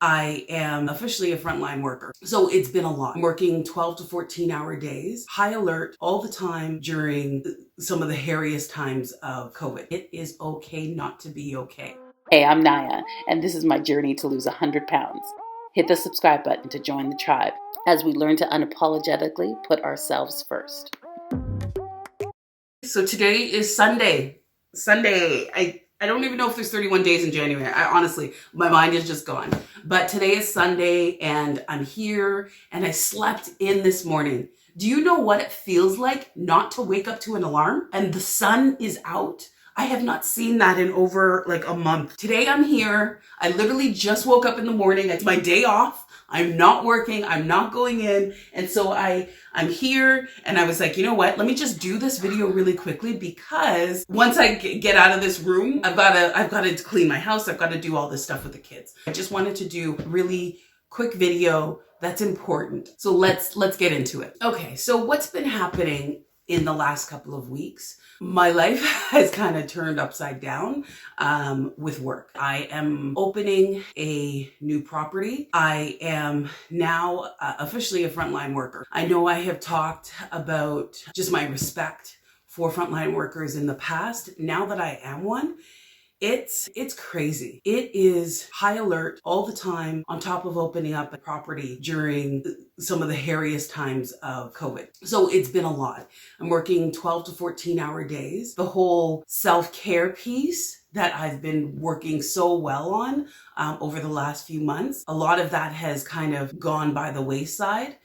I am officially a frontline worker. So it's been a lot. I'm working 12 to 14 hour days, high alert all the time during some of the hairiest times of COVID. It is okay not to be okay. Hey, I'm Naya, and this is my journey to lose 100 pounds. Hit the subscribe button to join the tribe as we learn to unapologetically put ourselves first. So today is Sunday. I don't even know if there's 31 days in January. I honestly, my mind is just gone. But today is Sunday and I'm here and I slept in this morning. Do you know what it feels like not to wake up to an alarm and the sun is out? I have not seen that in over like a month. Today I'm here. I literally just woke up in the morning. It's my day off. I'm not working. I'm not going in. And so I'm here and I was like, you know what? Let me just do this video really quickly because once I get out of this room, I've got to clean my house. I've got to do all this stuff with the kids. I just wanted to do a really quick video that's important. So let's get into it. Okay. So what's been happening in the last couple of weeks? My life has kind of turned upside down with work. I am opening a new property. I am now officially a frontline worker. I know I have talked about just my respect for frontline workers in the past. Now that I am one, it's crazy. It is high alert all the time on top of opening up a property during some of the hairiest times of COVID. So it's been a lot. I'm working 12 to 14 hour days. The whole self-care piece that I've been working so well on over the last few months, a lot of that has kind of gone by the wayside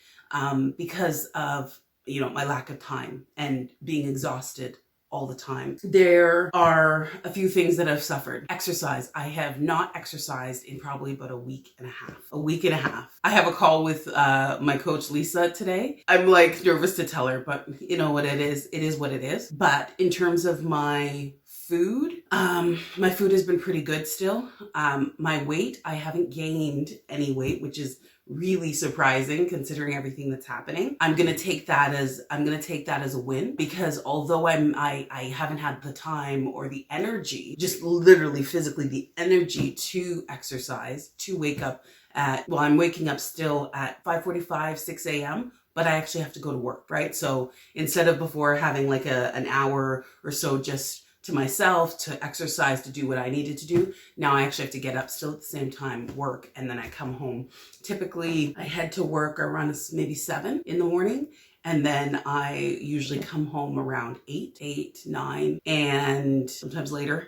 because of, my lack of time and being exhausted all the time. There are a few things that I've suffered. Exercise. I have not exercised in probably about a week and a half. I have a call with my coach Lisa today. I'm like nervous to tell her, but you know what it is. It is what it is. But in terms of my food has been pretty good still. My weight, I haven't gained any weight, which is really surprising considering everything that's happening. I'm gonna take that as a win because although I haven't had the time or the energy, just literally physically the energy to exercise, to wake up I'm waking up still at 5:45, 6 a.m. But I actually have to go to work, right? So instead of before having like an hour or so just to myself to exercise, to do what I needed to do, now I actually have to get up still at the same time, work, and then I come home. Typically, I head to work around maybe 7 in the morning, and then I usually come home around 8, 9, and sometimes later.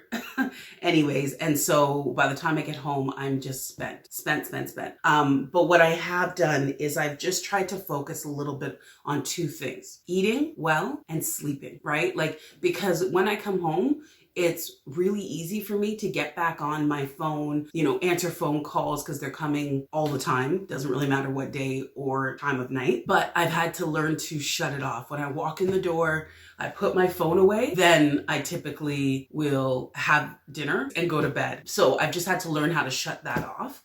Anyways, and so by the time I get home, I'm just spent. But what I have done is I've just tried to focus a little bit on two things: eating well and sleeping, right? Like, because when I come home, it's really easy for me to get back on my phone, answer phone calls because they're coming all the time. Doesn't really matter what day or time of night, but I've had to learn to shut it off. When I walk in the door, I put my phone away, then I typically will have dinner and go to bed. So I've just had to learn how to shut that off,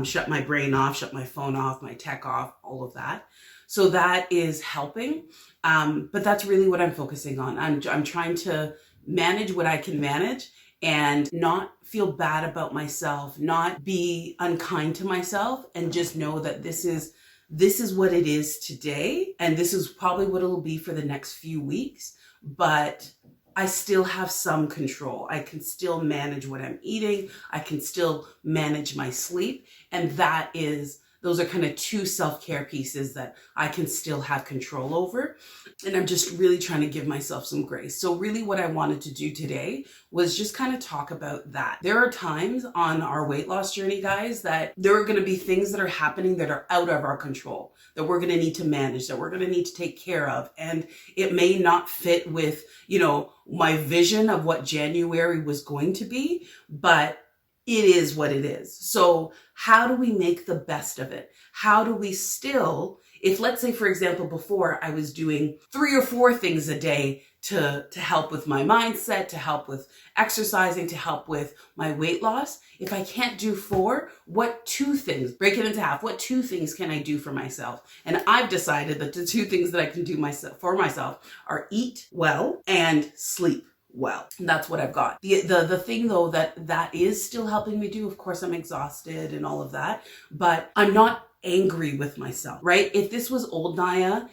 shut my brain off, shut my phone off, my tech off, all of that. So that is helping. But that's really what I'm focusing on. I'm trying to manage what I can manage and not feel bad about myself, not be unkind to myself, and just know that this is what it is today. And this is probably what it'll be for the next few weeks, but I still have some control. I can still manage what I'm eating. I can still manage my sleep. And those are kind of two self-care pieces that I can still have control over. And I'm just really trying to give myself some grace. So really what I wanted to do today was just kind of talk about that. There are times on our weight loss journey, guys, that there are going to be things that are happening that are out of our control, that we're going to need to manage, that we're going to need to take care of. And it may not fit with, my vision of what January was going to be, but it is what it is. So how do we make the best of it? How do we still, if let's say, for example, before I was doing 3 or 4 things a day to help with my mindset, to help with exercising, to help with my weight loss, if I can't do 4, what 2 things, break it into half, what 2 things can I do for myself? And I've decided that the 2 things that I can do for myself are eat well and sleep well. That's what I've got. The thing though that is still helping me do, of course I'm exhausted and all of that, but I'm not angry with myself, right? If this was old Naya,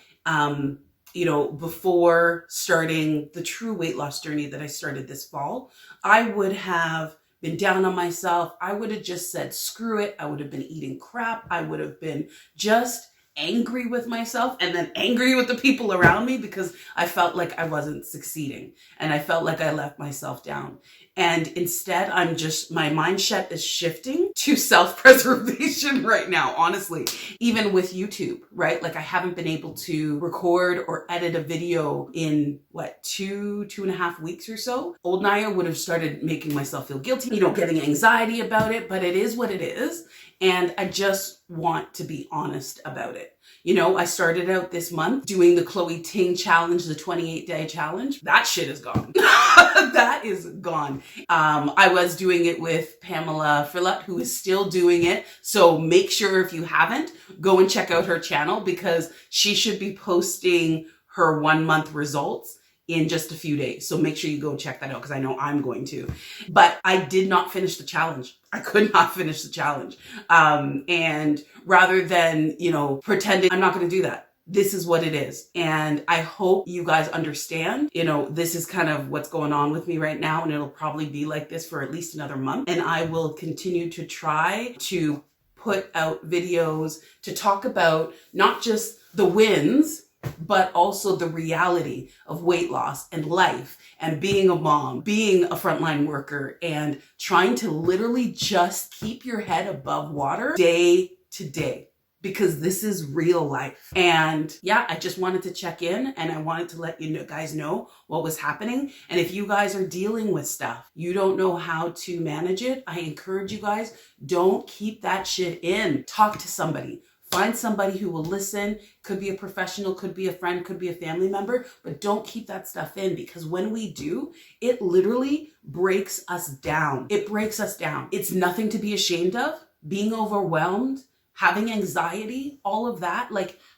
before starting the true weight loss journey that I started this fall, I would have been down on myself. I would have just said, screw it. I would have been eating crap. I would have been just angry with myself and then angry with the people around me because I felt like I wasn't succeeding and I felt like I left myself down. And instead, my mindset is shifting to self-preservation right now, honestly, even with YouTube, right? Like I haven't been able to record or edit a video in two and a half weeks or so. Old Naya would have started making myself feel guilty, getting anxiety about it, but it is what it is. And I just want to be honest about it. I started out this month doing the Chloe Ting challenge, the 28-day challenge. That shit is gone. That is gone. I was doing it with Pamela Frillot, who is still doing it. So make sure if you haven't, go and check out her channel because she should be posting her 1 month results in just a few days. So make sure you go check that out because I know I'm going to. But I did not finish the challenge. I could not finish the challenge. And rather than, pretending, I'm not going to do that. This is what it is. And I hope you guys understand, this is kind of what's going on with me right now. And it'll probably be like this for at least another month. And I will continue to try to put out videos to talk about not just the wins, but also the reality of weight loss and life and being a mom, being a frontline worker, and trying to literally just keep your head above water day to day, because this is real life. And yeah, I just wanted to check in and I wanted to let you guys know what was happening. And if you guys are dealing with stuff, you don't know how to manage it, I encourage you guys, don't keep that shit in. Talk to somebody. Find somebody who will listen. Could be a professional, could be a friend, could be a family member, but don't keep that stuff in, because when we do, it literally breaks us down. It breaks us down. It's nothing to be ashamed of. Being overwhelmed, having anxiety, all of that,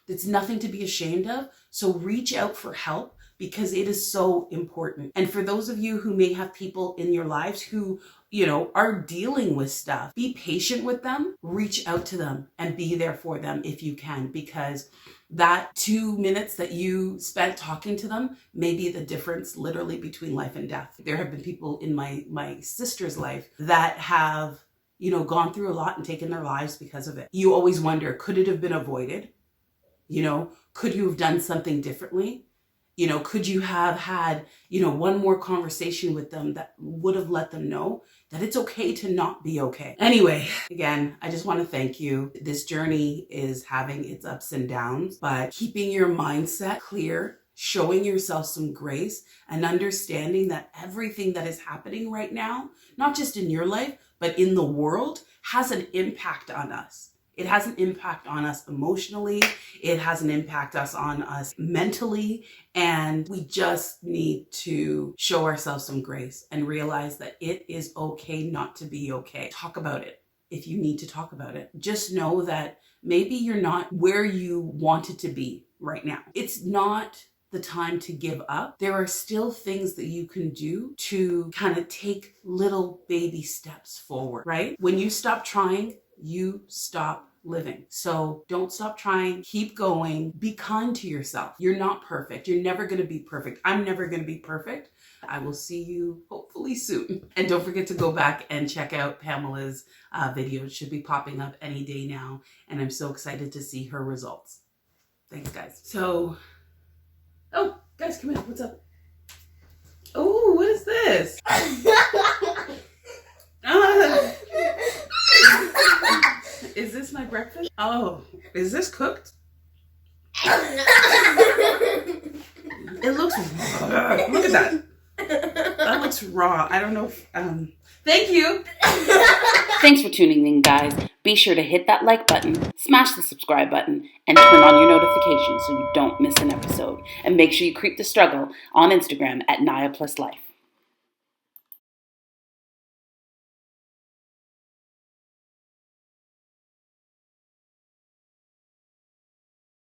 it's nothing to be ashamed of. So reach out for help because it is so important. And for those of you who may have people in your lives who are dealing with stuff, be patient with them, reach out to them and be there for them if you can, because that 2 minutes that you spent talking to them may be the difference literally between life and death. There have been people in my sister's life that have, gone through a lot and taken their lives because of it. You always wonder, could it have been avoided? Could you have done something differently? Could you have had, one more conversation with them that would have let them know that it's okay to not be okay? Anyway, again, I just want to thank you. This journey is having its ups and downs, but keeping your mindset clear, showing yourself some grace, and understanding that everything that is happening right now, not just in your life, but in the world, has an impact on us. It has an impact on us emotionally. It has an impact on us mentally. And we just need to show ourselves some grace and realize that it is okay not to be okay. Talk about it if you need to talk about it. Just know that maybe you're not where you wanted to be right now. It's not the time to give up. There are still things that you can do to kind of take little baby steps forward, right? When you stop trying, you stop living. So don't stop trying, keep going, be kind to yourself. You're not perfect. You're never going to be perfect. I'm never going to be perfect. I will see you hopefully soon. And don't forget to go back and check out Pamela's video. It should be popping up any day now. And I'm so excited to see her results. Thanks, guys. So, oh, guys, come in. What's up? Oh, what is this? Is this my breakfast? Oh, is this cooked? It looks raw. Look at that. That looks raw. I don't know if, thank you. Thanks for tuning in, guys. Be sure to hit that like button, smash the subscribe button, and turn on your notifications so you don't miss an episode. And make sure you creep the struggle on Instagram at Naya Plus Life.